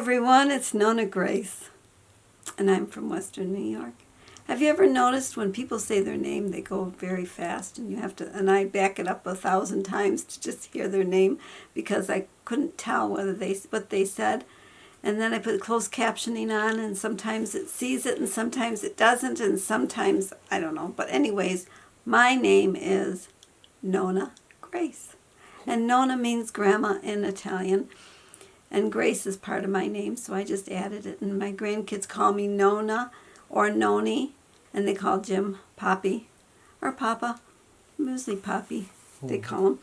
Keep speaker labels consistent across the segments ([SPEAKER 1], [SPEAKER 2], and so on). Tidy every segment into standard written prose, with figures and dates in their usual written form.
[SPEAKER 1] everyone, it's NonnaGrace, and I'm from Western New York. Have you ever noticed when people say their name, they go very fast, and you have to, and I back it up 1,000 times to just hear their name because I couldn't tell what they said, and then I put closed captioning on, and sometimes it sees it, and sometimes it doesn't, and sometimes I don't know. But anyways, my name is NonnaGrace, and Nonna means grandma in Italian. And Grace is part of my name, so I just added it. And my grandkids call me Nonna or Noni, and they call Jim Poppy or Papa, usually Poppy, they call him.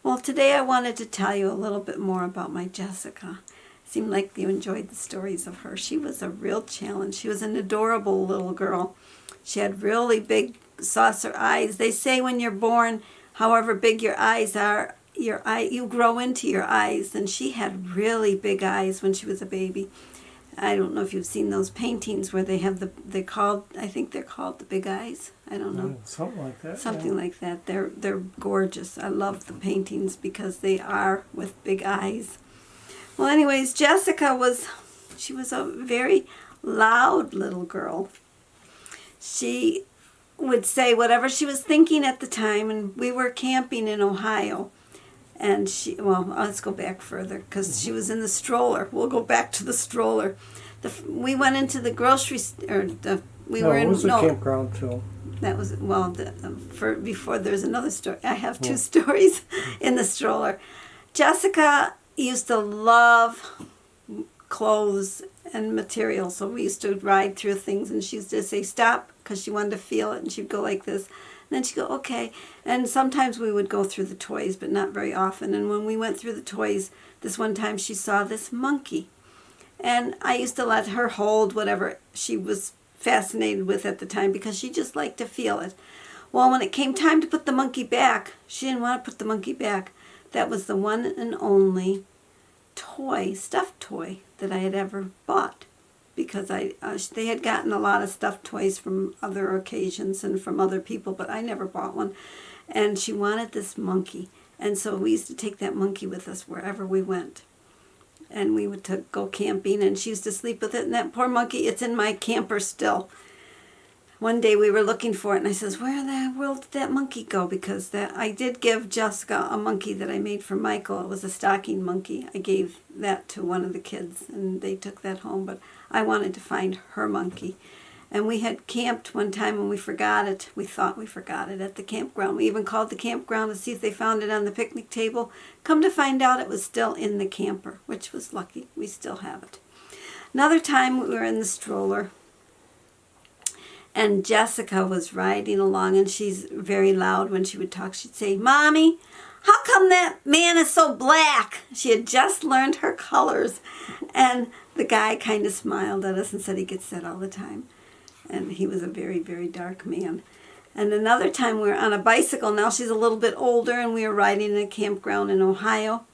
[SPEAKER 1] Well, today I wanted to tell you a little bit more about my Jessica. Seemed like you enjoyed the stories of her. She was a real challenge. She was an adorable little girl. She had really big saucer eyes. They say when you're born, however big your eyes are, you grow into your eyes, and she had really big eyes when she was a baby. I don't know if you've seen those paintings where they have I think they're called the big eyes. I don't know.
[SPEAKER 2] Something like that.
[SPEAKER 1] Something like that. They're gorgeous. I love the paintings because they are with big eyes. Well, anyways, Jessica was a very loud little girl. She would say whatever she was thinking at the time, and we were camping in Ohio. And let's go back further because she was in the stroller. We'll go back to the stroller. We went into the grocery store. It was a
[SPEAKER 2] campground too.
[SPEAKER 1] That was before. There's another story. I have two stories in the stroller. Jessica used to love clothes and material, so we used to ride through things, and she used to say stop because she wanted to feel it, and she'd go like this. And then she'd go, okay. And sometimes we would go through the toys, but not very often. And when we went through the toys, this one time she saw this monkey. And I used to let her hold whatever she was fascinated with at the time because she just liked to feel it. Well, when it came time to put the monkey back, she didn't want to put the monkey back. That was the one and only stuffed toy that I had ever bought. Because they had gotten a lot of stuffed toys from other occasions and from other people, but I never bought one. And she wanted this monkey. And so we used to take that monkey with us wherever we went. And we would go camping, and she used to sleep with it. And that poor monkey, it's in my camper still. One day we were looking for it, and I says, where in the world did that monkey go? Because I did give Jessica a monkey that I made for Michael. It was a stocking monkey. I gave that to one of the kids, and they took that home. But I wanted to find her monkey. And we had camped one time, and we forgot it. We thought we forgot it at the campground. We even called the campground to see if they found it on the picnic table. Come to find out, it was still in the camper, which was lucky. We still have it. Another time we were in the stroller, and Jessica was riding along, and she's very loud when she would talk. She'd say, Mommy, how come that man is so black? She had just learned her colors. And the guy kind of smiled at us and said he gets that all the time. And he was a very, very dark man. And another time we were on a bicycle. Now she's a little bit older, and we were riding in a campground in Ohio.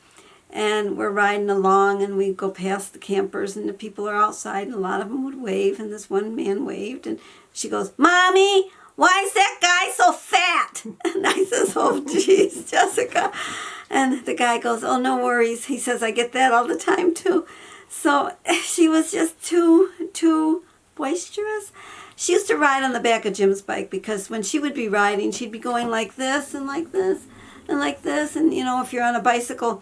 [SPEAKER 1] And we're riding along, and we go past the campers, and the people are outside, and a lot of them would wave, and this one man waved, and she goes, Mommy, why is that guy so fat? And I says, oh, geez, Jessica. And the guy goes, oh, no worries. He says, I get that all the time, too. So she was just too boisterous. She used to ride on the back of Jim's bike because when she would be riding, she'd be going like this and like this and like this. And, if you're on a bicycle,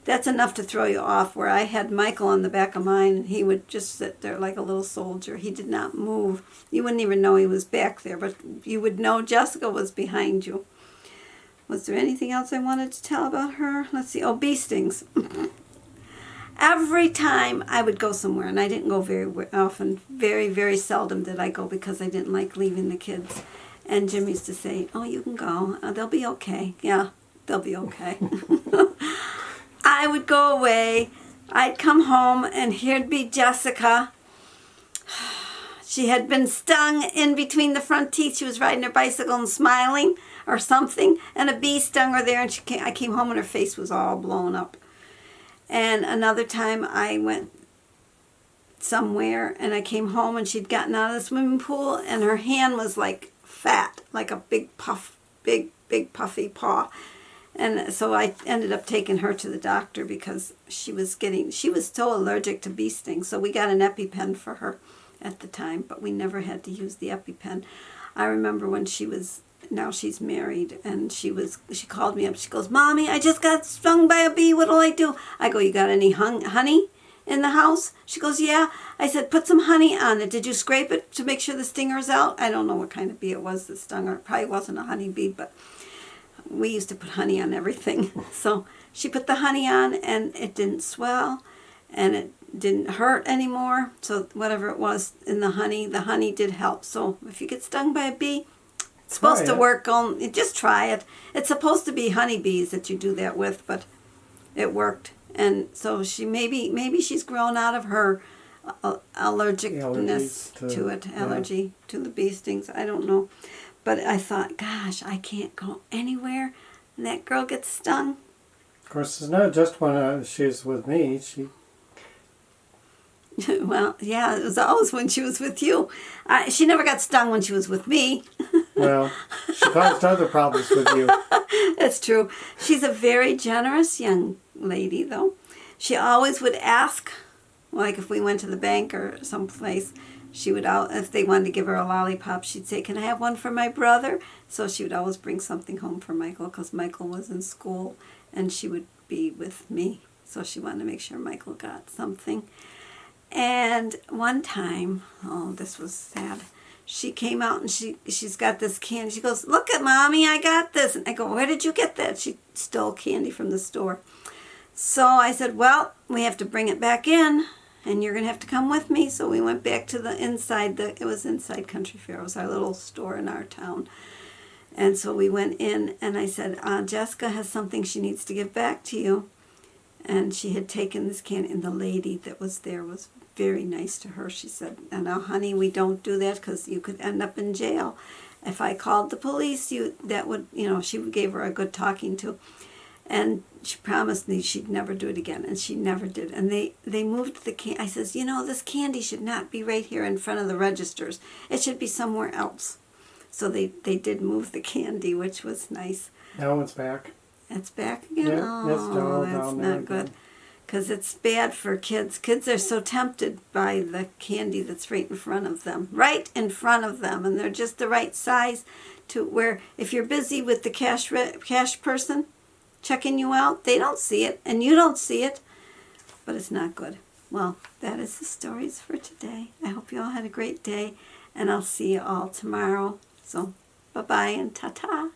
[SPEAKER 1] that's enough to throw you off, where I had Michael on the back of mine, and he would just sit there like a little soldier. He did not move. You wouldn't even know he was back there, but you would know Jessica was behind you. Was there anything else I wanted to tell about her? Let's see. Oh, bee stings. Every time I would go somewhere, and I didn't go very often, very, very seldom did I go because I didn't like leaving the kids. And Jim used to say, oh, you can go. They'll be okay. Yeah, they'll be okay. I would go away. I'd come home, and here'd be Jessica. She had been stung in between the front teeth. She was riding her bicycle and smiling or something, and a bee stung her there, and I came home, and her face was all blown up. And another time I went somewhere, and I came home, and she'd gotten out of the swimming pool, and her hand was like fat, like a big puffy paw. And so I ended up taking her to the doctor because she was so allergic to bee stings. So we got an EpiPen for her at the time, but we never had to use the EpiPen. I remember when now she's married, and she called me up. She goes, "Mommy, I just got stung by a bee. What'll I do?" I go, "You got any honey in the house?" She goes, "Yeah." I said, "Put some honey on it. Did you scrape it to make sure the stinger's out?" I don't know what kind of bee it was that stung her. It probably wasn't a honey bee, but we used to put honey on everything. So she put the honey on, and it didn't swell, and it didn't hurt anymore. So whatever it was in the honey did help. So if you get stung by a bee, it's supposed to work on. Just try it. It's supposed to be honeybees that you do that with, but it worked. And so maybe she's grown out of her allergicness to it, allergy to the bee stings. I don't know. But I thought, gosh, I can't go anywhere and that girl gets stung.
[SPEAKER 2] Of course, it's not just when she's with me.
[SPEAKER 1] Well, yeah, it was always when she was with you. She never got stung when she was with me.
[SPEAKER 2] Well, she caused other problems with you.
[SPEAKER 1] That's true. She's a very generous young lady, though. She always would ask, like if we went to the bank or someplace, she would, if they wanted to give her a lollipop, she'd say, "Can I have one for my brother?" So she would always bring something home for Michael because Michael was in school and she would be with me. So she wanted to make sure Michael got something. And one time, oh, this was sad. She came out and she's got this candy. She goes, "Look at Mommy, I got this." And I go, "Where did you get that?" She stole candy from the store. So I said, "Well, we have to bring it back in. And you're going to have to come with me." So we went back to the inside. It was inside Country Fair. It was our little store in our town. And so we went in, and I said, "Jessica has something she needs to give back to you." And she had taken this candy, and the lady that was there was very nice to her. She said, "Now, honey, we don't do that because you could end up in jail. If I called the police, she gave her a good talking to. And she promised me she'd never do it again, and she never did. And they moved the candy. I says, "This candy should not be right here in front of the registers. It should be somewhere else." So they did move the candy, which was nice.
[SPEAKER 2] Now it's back.
[SPEAKER 1] It's back again?
[SPEAKER 2] Yeah,
[SPEAKER 1] that's not good. Because it's bad for kids. Kids are so tempted by the candy that's right in front of them. Right in front of them. And they're just the right size to where if you're busy with the cash person checking you out, they don't see it, and you don't see it, but it's not good. Well, that is the stories for today. I hope you all had a great day, and I'll see you all tomorrow. So, bye-bye and ta-ta.